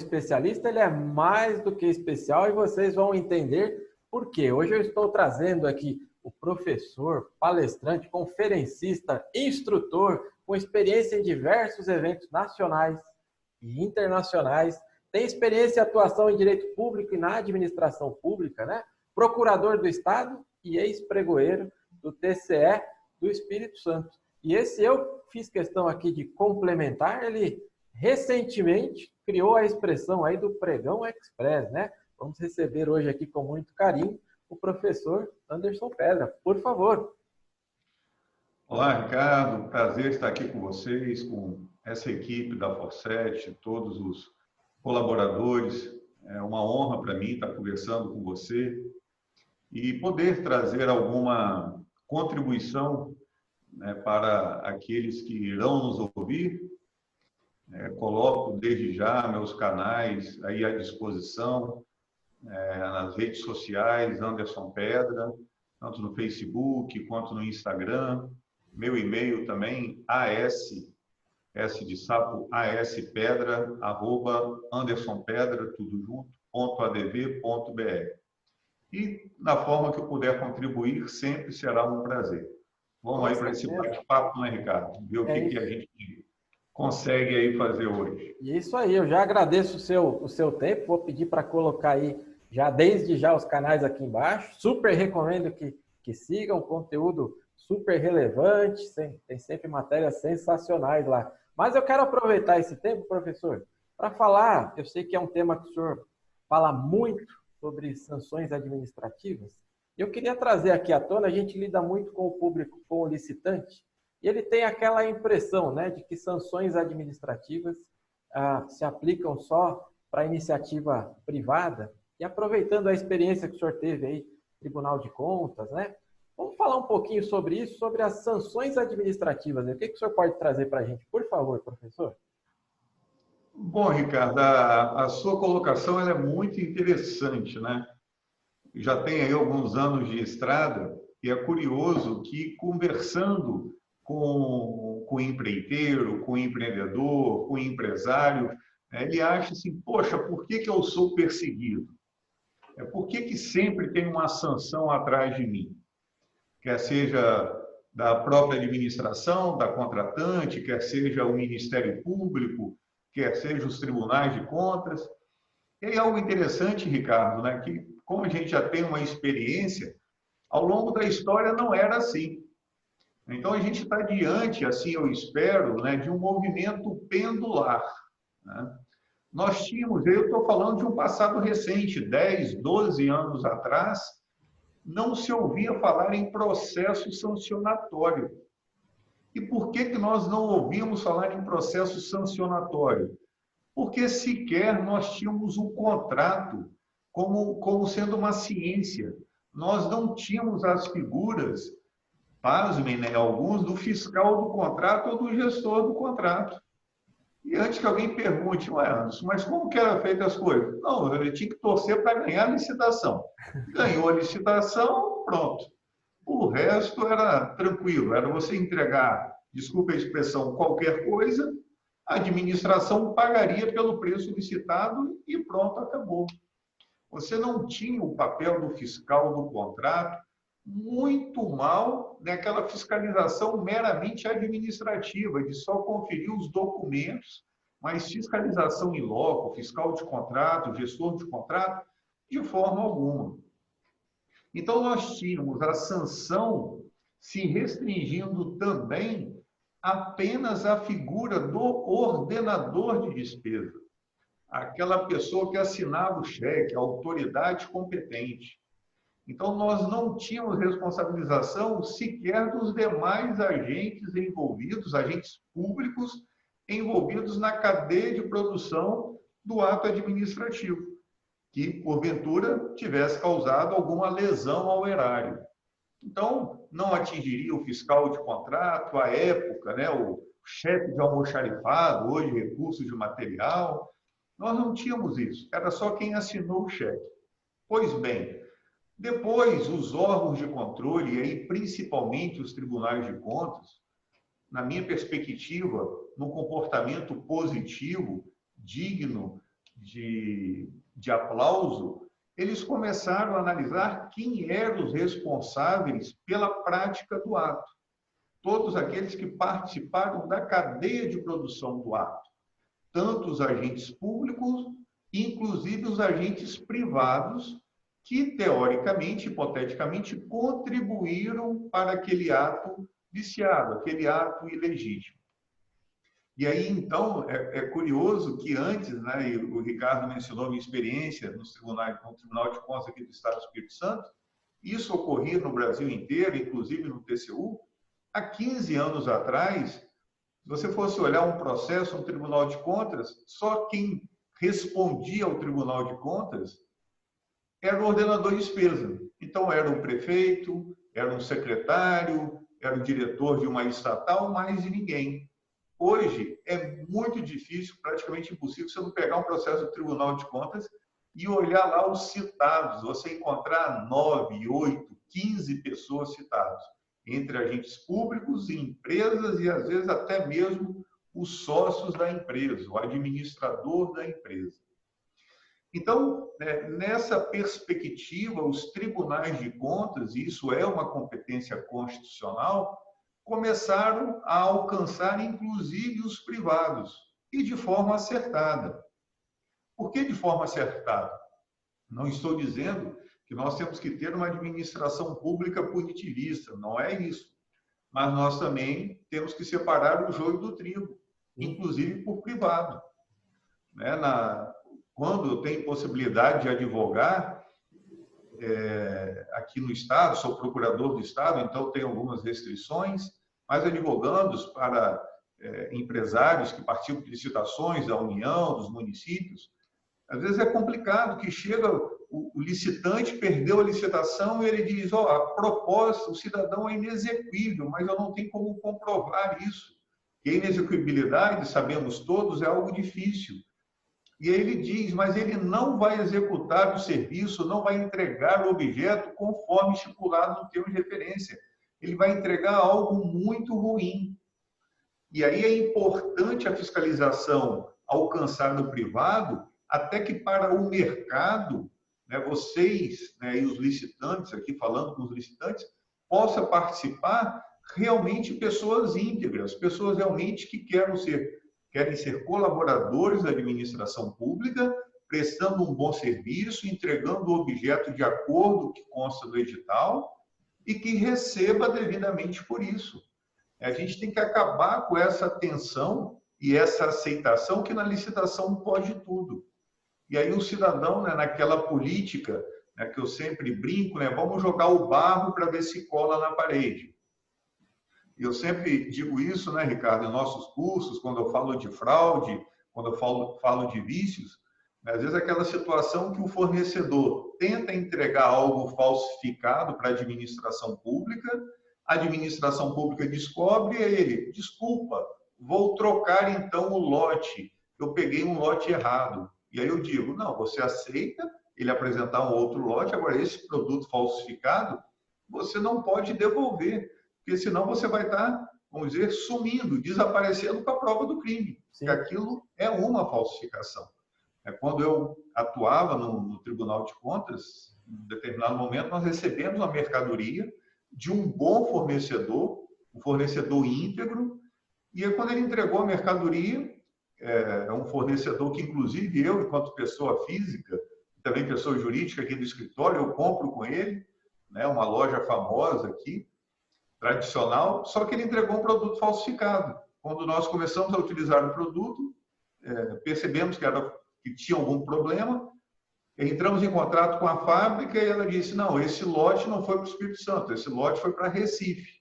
especialista, ele é mais do que especial e vocês vão entender por quê. Hoje eu estou trazendo aqui o professor, palestrante, conferencista, instrutor, com experiência em diversos eventos nacionais e internacionais, tem experiência e atuação em direito público e na administração pública, né? Procurador do Estado e ex-pregoeiro do TCE do Espírito Santo. E esse eu fiz questão aqui de complementar, ele recentemente criou a expressão aí do pregão express, né? Vamos receber hoje aqui com muito carinho o professor Anderson Pedra, por favor. Olá, Ricardo. Prazer estar aqui com vocês, com essa equipe da Forset, todos os colaboradores. É uma honra para mim estar conversando com você e poder trazer alguma contribuição, né, para aqueles que irão nos ouvir. Coloco desde já meus canais aí à disposição, nas redes sociais, Anderson Pedra, tanto no Facebook quanto no Instagram. Meu e-mail também, S de sapo, aspedra, @andersonpedra, tudo junto, .adv.br. E na forma que eu puder contribuir, sempre será um prazer. Vamos aí para esse bate-papo, né, Ricardo? Ver o que a gente consegue aí fazer hoje. Isso aí, eu já agradeço o seu tempo, vou pedir para colocar aí, desde já, os canais aqui embaixo. Super recomendo que sigam, conteúdo super relevante, tem sempre matérias sensacionais lá. Mas eu quero aproveitar esse tempo, professor, para falar, eu sei que é um tema que o senhor fala muito sobre sanções administrativas. Eu queria trazer aqui à tona, a gente lida muito com o público, com o licitante, e ele tem aquela impressão, né, de que sanções administrativas se aplicam só para iniciativa privada. E aproveitando a experiência que o senhor teve aí, Tribunal de Contas, né? Vamos falar um pouquinho sobre isso, sobre as sanções administrativas, né? O que o senhor pode trazer para a gente, por favor, professor? Bom, Ricardo, a sua colocação ela é muito interessante, né? Já tem aí alguns anos de estrada e é curioso que, conversando com o empreiteiro, com o empreendedor, com o empresário, ele acha assim, poxa, por que eu sou perseguido? Por que sempre tem uma sanção atrás de mim? Quer seja da própria administração, da contratante, quer seja o Ministério Público, quer seja os tribunais de contas. E aí algo interessante, Ricardo, né, que como a gente já tem uma experiência, ao longo da história não era assim. Então a gente está diante, assim eu espero, né, de um movimento pendular, né? Nós tínhamos, eu estou falando de um passado recente, 10, 12 anos atrás, não se ouvia falar em processo sancionatório. E por que nós não ouvíamos falar em processo sancionatório? Porque sequer nós tínhamos um contrato como sendo uma ciência. Nós não tínhamos as figuras, pasmem, né, alguns, do fiscal do contrato ou do gestor do contrato. E antes que alguém pergunte, ué, Anderson, mas como que era feita as coisas? Não, ele tinha que torcer para ganhar a licitação. Ganhou a licitação, pronto. O resto era tranquilo, era você entregar, desculpa a expressão, qualquer coisa, a administração pagaria pelo preço licitado e pronto, acabou. Você não tinha o papel do fiscal do contrato, muito mal naquela fiscalização meramente administrativa, de só conferir os documentos, mas fiscalização in loco, fiscal de contrato, gestor de contrato, de forma alguma. Então, nós tínhamos a sanção se restringindo também apenas à figura do ordenador de despesa, aquela pessoa que assinava o cheque, a autoridade competente. Então, nós não tínhamos responsabilização sequer dos demais agentes envolvidos, agentes públicos envolvidos na cadeia de produção do ato administrativo, que, porventura, tivesse causado alguma lesão ao erário. Então, não atingiria o fiscal de contrato, à época, né, o chefe de almoxarifado, hoje recursos de material. Nós não tínhamos isso, era só quem assinou o cheque. Pois bem, depois os órgãos de controle, e aí principalmente os tribunais de contas, na minha perspectiva, no comportamento positivo, digno de aplauso, eles começaram a analisar quem eram os responsáveis pela prática do ato. Todos aqueles que participaram da cadeia de produção do ato. Tanto os agentes públicos, inclusive os agentes privados, que, teoricamente, hipoteticamente, contribuíram para aquele ato viciado, aquele ato ilegítimo. E aí, então, é curioso que antes, né, e o Ricardo mencionou minha experiência no Tribunal de Contas aqui do Estado do Espírito Santo, isso ocorria no Brasil inteiro, inclusive no TCU. Há 15 anos atrás, se você fosse olhar um processo no Tribunal de Contas, só quem respondia ao Tribunal de Contas era o ordenador de despesa. Então, era um prefeito, era um secretário, era o diretor de uma estatal, mais de ninguém. Hoje, é muito difícil, praticamente impossível, você não pegar um processo do Tribunal de Contas e olhar lá os citados, você encontrar 9, 8, 15 pessoas citadas, entre agentes públicos, empresas e, às vezes, até mesmo os sócios da empresa, o administrador da empresa. Então, nessa perspectiva, os tribunais de contas, e isso é uma competência constitucional, começaram a alcançar, inclusive, os privados, e de forma acertada. Por que de forma acertada? Não estou dizendo que nós temos que ter uma administração pública punitivista, não é isso. Mas nós também temos que separar o joio do trigo, inclusive por privado. Quando eu tenho possibilidade de advogar aqui no Estado, sou procurador do Estado, então tenho algumas restrições, mas advogandos para empresários que participam de licitações da União, dos municípios, às vezes é complicado, que chega o licitante, perdeu a licitação e ele diz, a proposta, o cidadão é inexequível, mas eu não tenho como comprovar isso. E a inexequibilidade, sabemos todos, é algo difícil. E aí ele diz, mas ele não vai executar o serviço, não vai entregar o objeto conforme estipulado no termo de referência. Ele vai entregar algo muito ruim. E aí é importante a fiscalização alcançar no privado, até que para o mercado, vocês e os licitantes, aqui falando com os licitantes, possa participar realmente pessoas íntegras, pessoas realmente que querem ser colaboradores da administração pública, prestando um bom serviço, entregando o objeto de acordo que consta do edital e que receba devidamente por isso. A gente tem que acabar com essa tensão e essa aceitação que na licitação pode tudo. E aí o cidadão, naquela política, que eu sempre brinco, vamos jogar o barro para ver se cola na parede. Eu sempre digo isso, Ricardo, em nossos cursos, quando eu falo de fraude, quando eu falo de vícios, às vezes aquela situação que o fornecedor tenta entregar algo falsificado para a administração pública descobre e ele, desculpa, vou trocar então o lote, eu peguei um lote errado. E aí eu digo, não, você aceita ele apresentar um outro lote, agora esse produto falsificado, você não pode devolver, porque senão você vai estar, vamos dizer, sumindo, desaparecendo com a prova do crime. Sim. Porque aquilo é uma falsificação. Quando eu atuava no Tribunal de Contas, em determinado momento, nós recebemos uma mercadoria de um bom fornecedor, um fornecedor íntegro, e aí, quando ele entregou a mercadoria, é um fornecedor que, inclusive, eu, enquanto pessoa física, também pessoa jurídica aqui do escritório, eu compro com ele, uma loja famosa aqui, tradicional, só que ele entregou um produto falsificado. Quando nós começamos a utilizar o produto, percebemos que tinha algum problema, entramos em contato com a fábrica e ela disse, não, esse lote não foi para o Espírito Santo, esse lote foi para Recife.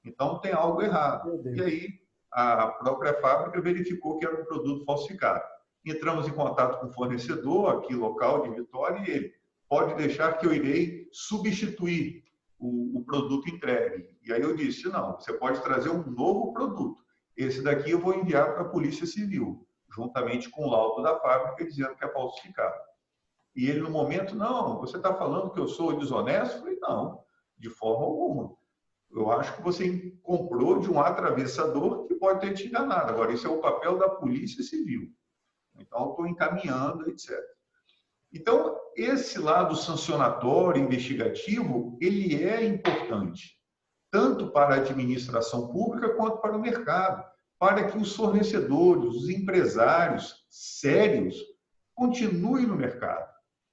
Então, tem algo errado. E aí, a própria fábrica verificou que era um produto falsificado. Entramos em contato com o fornecedor, aqui local de Vitória, e ele pode deixar que eu irei substituir o produto entregue. E aí eu disse, não, você pode trazer um novo produto. Esse daqui eu vou enviar para a Polícia Civil, juntamente com o laudo da fábrica, dizendo que é falsificado. E ele, no momento, não, você está falando que eu sou desonesto? Eu falei, não, de forma alguma. Eu acho que você comprou de um atravessador que pode ter te enganado. Agora, isso é o papel da Polícia Civil. Então, estou encaminhando, etc. Então, esse lado sancionatório, investigativo, ele é importante, tanto para a administração pública quanto para o mercado, para que os fornecedores, os empresários sérios continuem no mercado.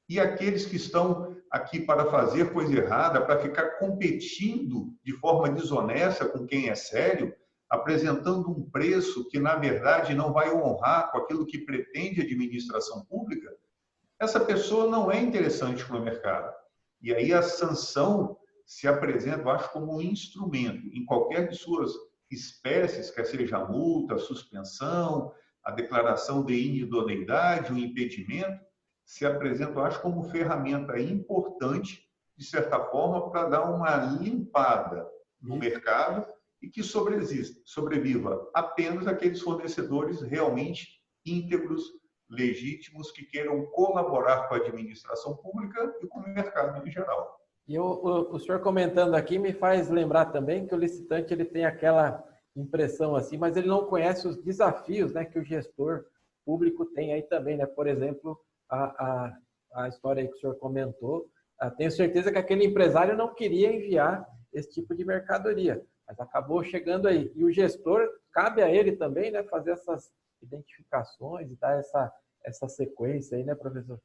E aqueles que estão aqui para fazer coisa errada, para ficar competindo de forma desonesta com quem é sério, apresentando um preço que, na verdade, não vai honrar com aquilo que pretende a administração pública, essa pessoa não é interessante para o mercado. E aí a sanção se apresenta, eu acho, como um instrumento, em qualquer de suas espécies, quer seja a multa, a suspensão, a declaração de inidoneidade, o impedimento, se apresenta, eu acho, como ferramenta importante, de certa forma, para dar uma limpada no mercado e que sobreviva apenas aqueles fornecedores realmente íntegros, legítimos, que queiram colaborar com a administração pública e com o mercado em geral. E o senhor comentando aqui me faz lembrar também que o licitante ele tem aquela impressão assim, mas ele não conhece os desafios, né, que o gestor público tem aí também, né? Por exemplo, a história aí que o senhor comentou, tenho certeza que aquele empresário não queria enviar esse tipo de mercadoria, mas acabou chegando aí. E o gestor, cabe a ele também, né, fazer essas identificações e dar essa sequência aí, né, professor?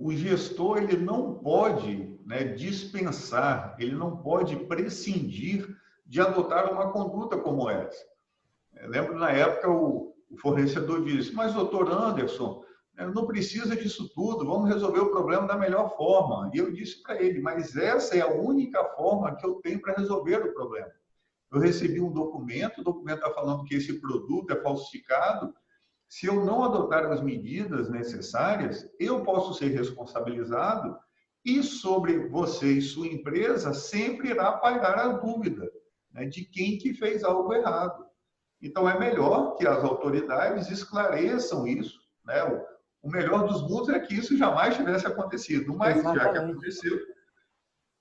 O gestor ele não pode, né, dispensar, ele não pode prescindir de adotar uma conduta como essa. Eu lembro na época o fornecedor disse, mas doutor Anderson, não precisa disso tudo, vamos resolver o problema da melhor forma. E eu disse para ele, mas essa é a única forma que eu tenho para resolver o problema. Eu recebi um documento, o documento está falando que esse produto é falsificado. Se eu não adotar as medidas necessárias, eu posso ser responsabilizado e sobre você e sua empresa sempre irá pairar a dúvida, né, de quem que fez algo errado. Então, é melhor que as autoridades esclareçam isso, né? O melhor dos mundos é que isso jamais tivesse acontecido, mas Exatamente. Já que aconteceu,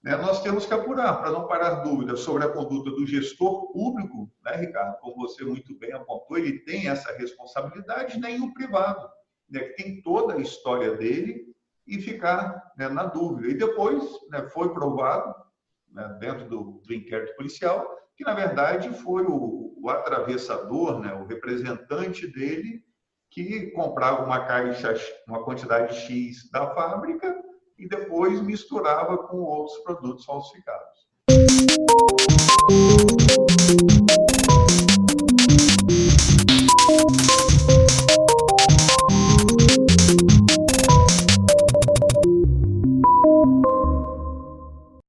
né, nós temos que apurar para não parar dúvidas sobre a conduta do gestor público, né, Ricardo? Como você muito bem apontou, ele tem essa responsabilidade, nem o privado, né, que tem toda a história dele e ficar, né, na dúvida. E depois, né, foi provado, né, dentro do inquérito policial que, na verdade, foi o atravessador, né, o representante dele que comprava uma caixa, uma quantidade X da fábrica e depois misturava com outros produtos falsificados.